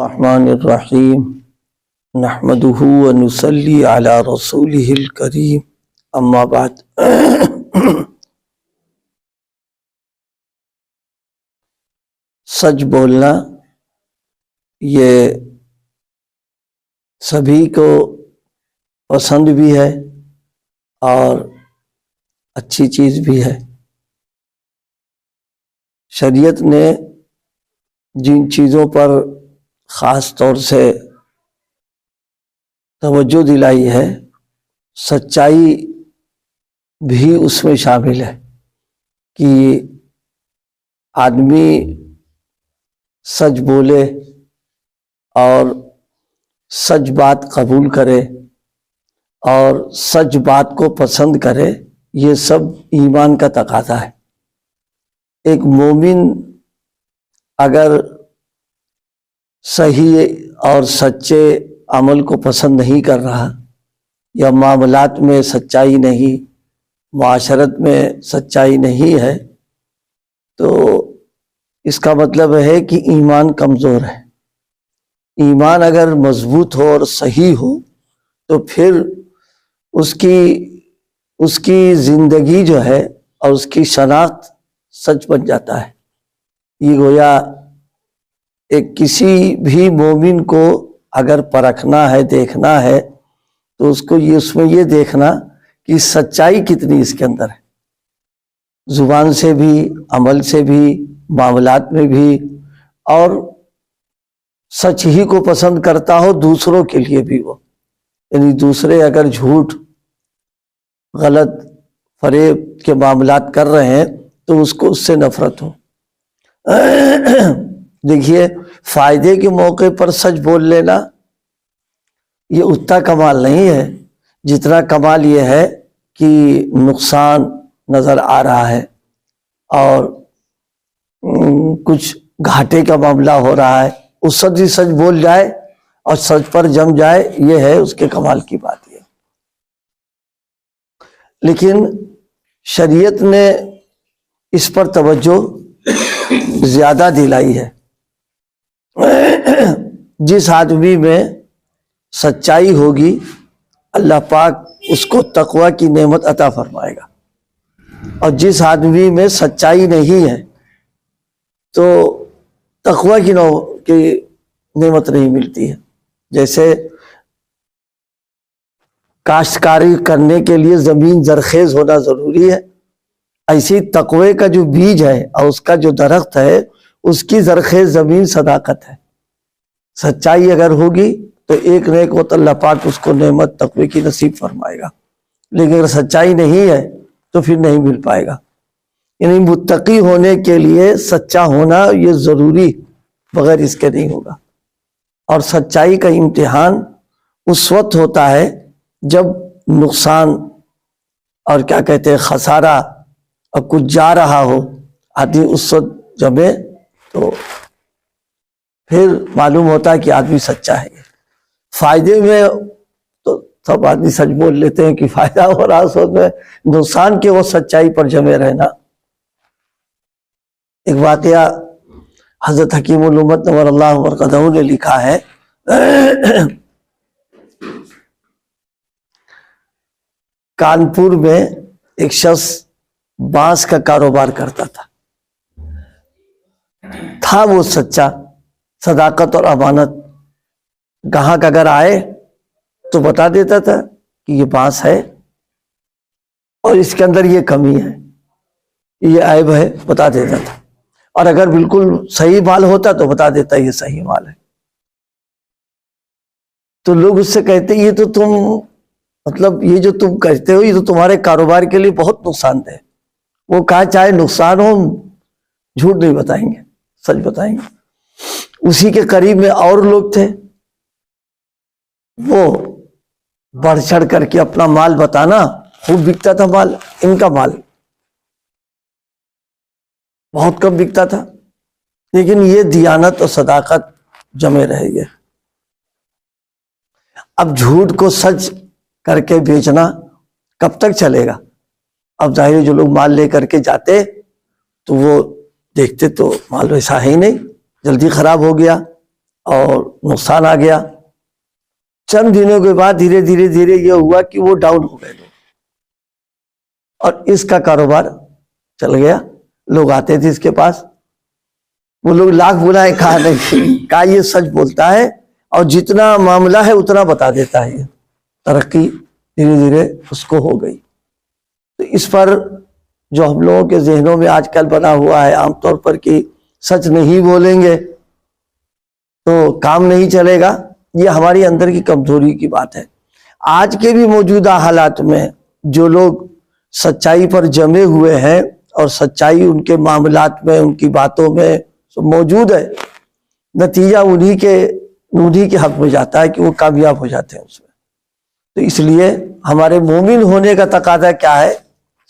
الرحمن الرحیم نحمده ونصلی علی رسولہ الکریم اما بعد سچ بولنا یہ سبھی کو پسند بھی ہے اور اچھی چیز بھی ہے۔ شریعت نے جن چیزوں پر خاص طور سے توجہ دلائی ہے، سچائی بھی اس میں شامل ہے کہ آدمی سچ بولے اور سچ بات قبول کرے اور سچ بات کو پسند کرے، یہ سب ایمان کا تقاضا ہے۔ ایک مومن اگر صحیح اور سچے عمل کو پسند نہیں کر رہا یا معاملات میں سچائی نہیں، معاشرت میں سچائی نہیں ہے، تو اس کا مطلب ہے کہ ایمان کمزور ہے۔ ایمان اگر مضبوط ہو اور صحیح ہو تو پھر اس کی زندگی جو ہے اور اس کی شناخت سچ بن جاتا ہے۔ یہ گویا ایک کسی بھی مومن کو اگر پرکھنا ہے، دیکھنا ہے، تو اس میں یہ دیکھنا کہ سچائی کتنی اس کے اندر ہے، زبان سے بھی، عمل سے بھی، معاملات میں بھی، اور سچ ہی کو پسند کرتا ہو دوسروں کے لیے بھی وہ، یعنی دوسرے اگر جھوٹ، غلط، فریب کے معاملات کر رہے ہیں تو اس کو اس سے نفرت ہو۔ دیکھیے، فائدے کے موقع پر سچ بول لینا یہ اتنا کمال نہیں ہے جتنا کمال یہ ہے کہ نقصان نظر آ رہا ہے اور کچھ گھاٹے کا معاملہ ہو رہا ہے، اس وقت ہی سچ بول جائے اور سچ پر جم جائے، یہ ہے اس کے کمال کی بات۔ یہ لیکن شریعت نے اس پر توجہ زیادہ دلائی ہے۔ جس آدمی میں سچائی ہوگی اللہ پاک اس کو تقوی کی نعمت عطا فرمائے گا، اور جس آدمی میں سچائی نہیں ہے تو تقوی کی نعمت نہیں ملتی ہے۔ جیسے کاشتکاری کرنے کے لیے زمین زرخیز ہونا ضروری ہے، ایسی تقوی کا جو بیج ہے اور اس کا جو درخت ہے، اس کی زرخیز زمین صداقت ہے۔ سچائی اگر ہوگی تو ایک نہ ایک وقت اللہ پاک اس کو نعمت تقوی کی نصیب فرمائے گا، لیکن اگر سچائی نہیں ہے تو پھر نہیں مل پائے گا۔ یعنی متقی ہونے کے لیے سچا ہونا یہ ضروری، بغیر اس کے نہیں ہوگا۔ اور سچائی کا امتحان اس وقت ہوتا ہے جب نقصان اور کیا کہتے ہیں خسارہ اور کچھ جا رہا ہو، آدمی اس وقت جمے تو پھر معلوم ہوتا ہے کہ آدمی سچا ہے۔ فائدے میں تو سب آدمی سچ بول لیتے ہیں کہ فائدہ ہو رہا، اس وقت میں نقصان کے وہ سچائی پر جمے رہنا۔ ایک واقعہ حضرت حکیم الامت نور اللہ مرقدہ نے لکھا ہے۔ کانپور میں ایک شخص بانس کا کاروبار کرتا تھا وہ سچا، صداقت اور امانت، گاہک اگر آئے تو بتا دیتا تھا کہ یہ بانس ہے اور اس کے اندر یہ کمی ہے، یہ عیب ہے، بتا دیتا تھا، اور اگر بالکل صحیح مال ہوتا تو بتا دیتا یہ صحیح مال ہے۔ تو لوگ اس سے کہتے یہ تو تم مطلب یہ جو تم کہتے ہو یہ تو تمہارے کاروبار کے لیے بہت نقصان دہ ہے۔ وہ کہا چاہے نقصان ہو جھوٹ نہیں بتائیں گے، سچ بتائیں گے۔ اسی کے قریب میں اور لوگ تھے، وہ بڑھ چڑھ کر کے اپنا مال بتانا، خوب بکتا تھا مال، ان کا مال بہت کم بکتا تھا، لیکن یہ دیانت اور صداقت جمے رہ گئے۔ اب جھوٹ کو سچ کر کے بیچنا کب تک چلے گا؟ اب ظاہر جو لوگ مال لے کر کے جاتے تو وہ دیکھتے تو مال ویسا ہے ہی نہیں، جلدی خراب ہو گیا، اور نقصان آ گیا. چند دنوں کے بعد دھیرے دھیرے یہ ہوا کہ وہ ڈاؤن ہو گئے لوگ اور اس کا کاروبار چل گیا. لوگ آتے تھے اس کے پاس, وہ لوگ لاکھ بلائے کہا نہیں, کہا یہ سچ بولتا ہے اور جتنا معاملہ ہے اتنا بتا دیتا ہے. یہ ترقی دھیرے دھیرے اس کو ہو گئی. تو اس پر جو ہم لوگوں کے ذہنوں میں آج کل بنا ہوا ہے عام طور پر کہ سچ نہیں بولیں گے تو کام نہیں چلے گا, یہ ہماری اندر کی کمزوری کی بات ہے. آج کے بھی موجودہ حالات میں جو لوگ سچائی پر جمے ہوئے ہیں اور سچائی ان کے معاملات میں, ان کی باتوں میں موجود ہے, نتیجہ انہی کے حق میں جاتا ہے کہ وہ کامیاب ہو جاتے ہیں اس میں. تو اس لیے ہمارے مومن ہونے کا تقاضا کیا ہے؟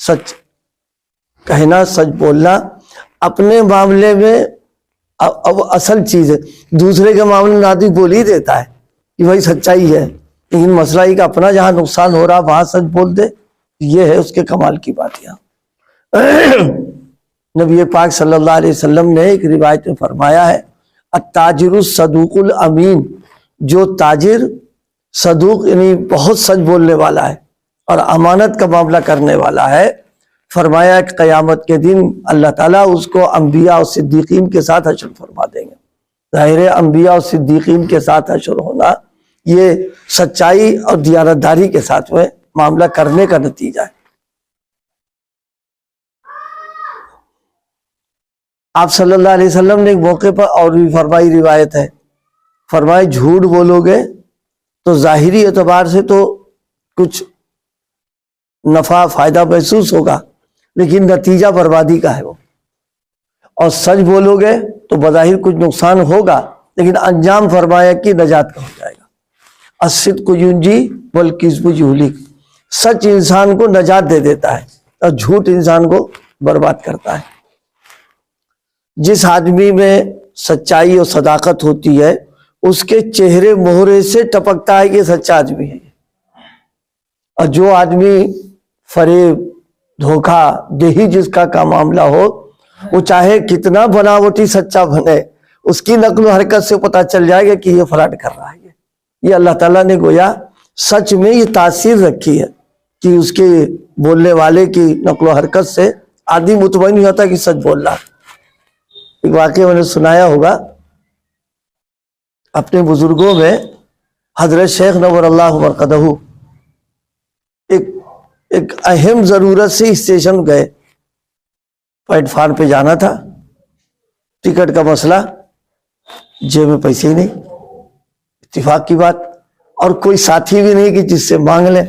سچ کہنا, سچ بولنا. اپنے معاملے میں اب اصل چیز ہے, دوسرے کے معاملے میں آدمی بول ہی دیتا ہے کہ بھائی سچائی ہے, لیکن مسئلہ ہی کہ اپنا جہاں نقصان ہو رہا وہاں سچ بول دے, یہ ہے اس کے کمال کی بات. یہاں نبی پاک صلی اللہ علیہ وسلم نے ایک روایت میں فرمایا ہے, التاجر الصدوق الامین, جو تاجر صدوق یعنی بہت سچ بولنے والا ہے اور امانت کا معاملہ کرنے والا ہے, فرمایا کہ قیامت کے دن اللہ تعالیٰ اس کو انبیاء اور صدیقین کے ساتھ حشر فرما دیں گے. ظاہر ہے انبیاء اور صدیقین کے ساتھ حشر ہونا یہ سچائی اور دیانتداری کے ساتھ میں معاملہ کرنے کا نتیجہ ہے. آپ صلی اللہ علیہ وسلم نے ایک موقع پر اور بھی فرمائی روایت ہے, فرمائے جھوٹ بولو گے تو ظاہری اعتبار سے تو کچھ نفع فائدہ محسوس ہوگا, لیکن نتیجہ بربادی کا ہے وہ. اور سچ بولو گے تو بظاہر کچھ نقصان ہوگا, لیکن انجام فرمایا کہ نجات کا ہو جائے گا. الصدق ینجی والکذب یہلک, سچ انسان کو نجات دے دیتا ہے اور جھوٹ انسان کو برباد کرتا ہے. جس آدمی میں سچائی اور صداقت ہوتی ہے اس کے چہرے مہرے سے ٹپکتا ہے کہ سچا آدمی ہے. اور جو آدمی فریب دھوکہ دہی جس کا معاملہ ہو, وہ چاہے کتنا بناوٹی سچا بنے, اس کی نقل و حرکت سے پتہ چل جائے گا کہ یہ فراڈ کر رہا ہے. یہ اللہ تعالیٰ نے گویا سچ میں یہ تاثیر رکھی ہے کہ اس کے بولنے والے کی نقل و حرکت سے آدمی مطمئن نہیں ہوتا کہ سچ بول رہا. ایک واقعہ میں نے سنایا ہوگا, اپنے بزرگوں میں حضرت شیخ نور اللہ مرقدہ ایک اہم ضرورت سے اسٹیشن گئے, پلیٹ فارم پہ جانا تھا, ٹکٹ کا مسئلہ, جیب میں پیسے ہی نہیں, اتفاق کی بات, اور کوئی ساتھی بھی نہیں کہ جس سے مانگ لیں.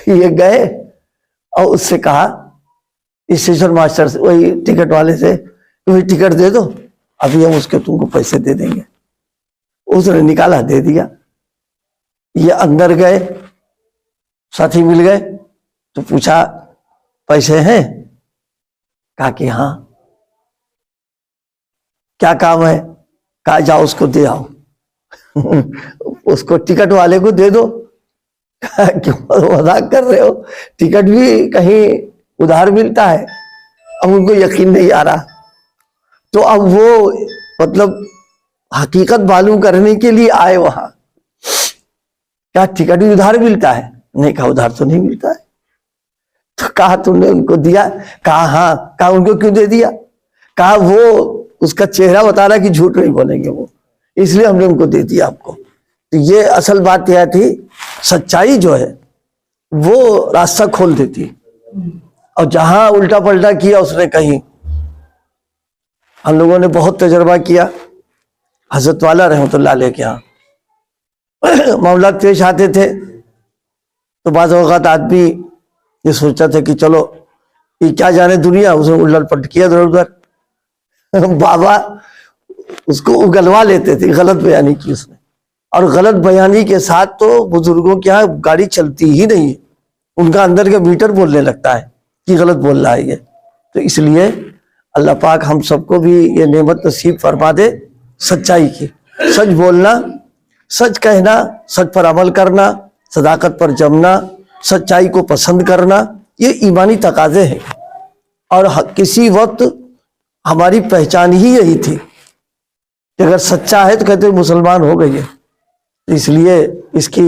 یہ گئے اور اس سے کہا, اسٹیشن ماسٹر سے, وہی ٹکٹ والے سے, وہی ٹکٹ دے دو, ابھی ہم اس کے تم کو پیسے دے دیں گے. اس نے نکالا, دے دیا. یہ اندر گئے, ساتھی مل گئے تو پوچھا پیسے ہیں؟ کہا کہ ہاں. کیا کام ہے؟ کہا جاؤ اس کو دے آؤ. اس کو ٹکٹ والے کو دے دو. کیوں مذاق کر رہے ہو, ٹکٹ بھی کہیں ادھار ملتا ہے. اب ان کو یقین نہیں آ رہا, تو اب وہ مطلب حقیقت معلوم کرنے کے لیے آئے وہاں. کیا ٹکٹ بھی ادھار ملتا ہے؟ نہیں. کہا ادھار تو نہیں ملتا ہے. تو کہا تم نے ان کو دیا؟ کہا ہاں. کہا ان کو کیوں دے دیا؟ کہا وہ اس کا چہرہ بتا رہا کہ جھوٹ نہیں بولیں گے وہ, اس لیے ہم نے ان کو دے دیا آپ کو. تو یہ اصل بات یہ تھی, سچائی جو ہے وہ راستہ کھول دیتی, اور جہاں الٹا پلٹا کیا اس نے کہیں. ہم لوگوں نے بہت تجربہ کیا حضرت والا رحمۃ اللہ علیہ کے یہاں. معاملات پیش آتے تھے تو بعض اوقات آدمی یہ سوچتا تھا کہ چلو یہ کیا جانے دنیا, اس نے الٹ پلٹ کیا ادھر ادھر. بابا اس کو اگلوا لیتے تھے, غلط بیانی کی اس نے, اور غلط بیانی کے ساتھ تو بزرگوں کے یہاں گاڑی چلتی ہی نہیں ہے, ان کا اندر کا میٹر بولنے لگتا ہے کہ غلط بول رہا ہے یہ. تو اس لیے اللہ پاک ہم سب کو بھی یہ نعمت نصیب فرما دے سچائی کی, سچ بولنا, سچ کہنا, سچ پر عمل کرنا, صداقت پر جمنا, سچائی کو پسند کرنا, یہ ایمانی تقاضے ہیں. اور کسی وقت ہماری پہچان ہی یہی تھی کہ اگر سچا ہے تو کہتے ہیں مسلمان ہو گئی ہے. اس لیے اس کی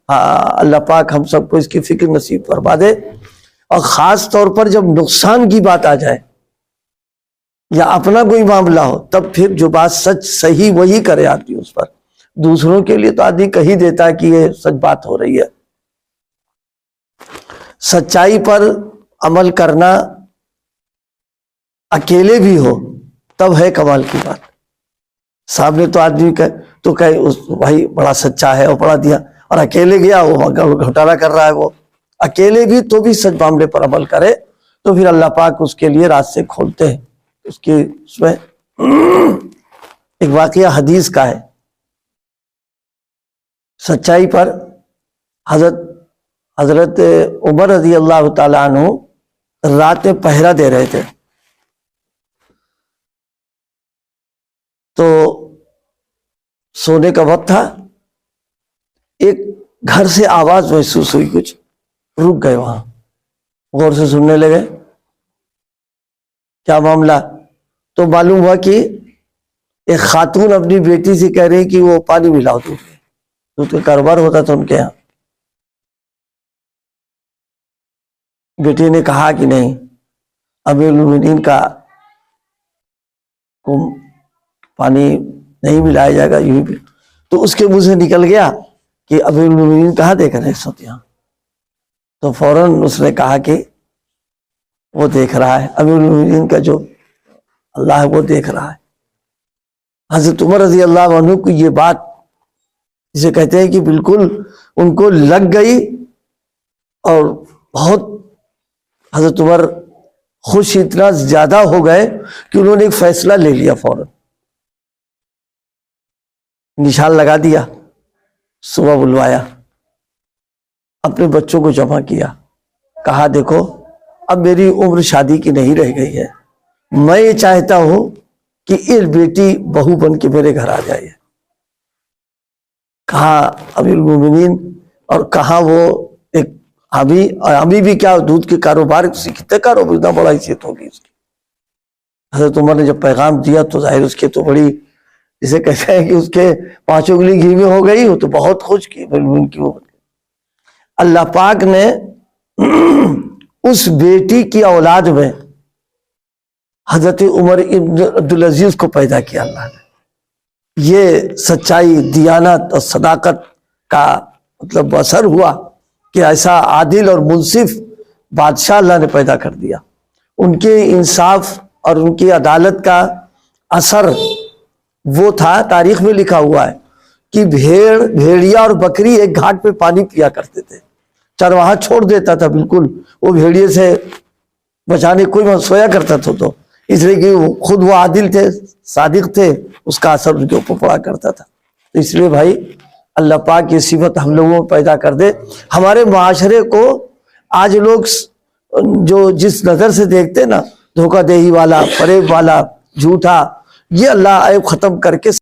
اللہ پاک ہم سب کو اس کی فکر نصیب فرما دے. اور خاص طور پر جب نقصان کی بات آ جائے یا اپنا کوئی معاملہ ہو تب پھر جو بات سچ صحیح وہی کرے آدمی اس پر. دوسروں کے لیے تو آدمی کہی دیتا ہے کہ یہ سچ بات ہو رہی ہے. سچائی پر عمل کرنا اکیلے بھی ہو تب ہے کمال کی بات. سامنے تو آدمی تو کہے بھائی بڑا سچا ہے اور بڑا دیا, اور اکیلے گیا وہ گھوٹالہ کر رہا ہے. وہ اکیلے بھی تو بھی سچ معاملے پر عمل کرے تو پھر اللہ پاک اس کے لیے راستے کھولتے ہیں. اس میں ایک واقعہ حدیث کا ہے. سچائی پر حضرت عمر رضی اللہ تعالیٰ عنہ رات میں پہرا دے رہے تھے. تو سونے کا وقت تھا. ایک گھر سے آواز محسوس ہوئی, کچھ رک گئے وہاں, غور سے سننے لگے کیا معاملہ. تو معلوم ہوا کہ ایک خاتون اپنی بیٹی سے کہہ رہی کہ وہ پانی ملاؤ دودھ کا کاروبار ہوتا تھا ان کے یہاں. بیٹی نے کہا کہ نہیں, امیر المومنین کا پانی نہیں ملایا جائے گا یوں بھی. تو اس کے منہ سے نکل گیا کہ امیر المومنین کہاں دیکھ رہے اس وقت یہاں. تو فوراً اس نے کہا کہ وہ دیکھ رہا ہے, امیر المومنین کا جو اللہ ہے وہ دیکھ رہا ہے. حضرت عمر رضی اللہ عنہ کو یہ بات جسے کہتے ہیں کہ بالکل ان کو لگ گئی, اور بہت حضرت عمر خوش اتنا زیادہ ہو گئے کہ انہوں نے ایک فیصلہ لے لیا. فوراً نشان لگا دیا, صبح بلوایا, اپنے بچوں کو جمع کیا, کہا دیکھو اب میری عمر شادی کی نہیں رہ گئی ہے, میں یہ چاہتا ہوں کہ ایک بیٹی بہو بن کے میرے گھر آ جائے. کہا امیر المومنین, اور کہاں وہ ایک ہمیں بھی کیا دودھ کے کاروبار سیکھتے کاروبار اتنا بڑا حیثیت ہوگی اس کی. حضرت عمر نے جب پیغام دیا تو ظاہر اس کے تو بڑی جسے کہتے ہیں کہ اس کے 5 انگلی گھی میں ہو گئی, وہ تو بہت خوش کی ان کی. وہ اللہ پاک نے اس بیٹی کی اولاد میں حضرت عمر ابن عبدالعزیز کو پیدا کیا اللہ نے. یہ سچائی, دیانت اور صداقت کا مطلب اثر ہوا کہ ایسا عادل اور منصف بادشاہ اللہ نے پیدا کر دیا. ان کے انصاف اور ان کی عدالت کا اثر وہ تھا, تاریخ میں لکھا ہوا ہے کہ بھیڑیا اور بکری ایک گھاٹ پہ پانی پیا کرتے تھے, چرواہا چھوڑ دیتا تھا بالکل, وہ بھیڑیے سے بچانے کوئی سویا کرتا تھا, تو اس لیے کہ خود وہ عادل تھے, صادق تھے, اس کا اثر ان کے اوپر پڑا کرتا تھا. تو اس لیے بھائی اللہ پاک یہ صفت ہم لوگوں میں پیدا کر دے. ہمارے معاشرے کو آج لوگ جو جس نظر سے دیکھتے نا, دھوکہ دہی والا, فریب والا, جھوٹا, یہ اللہ عیب ختم کر کے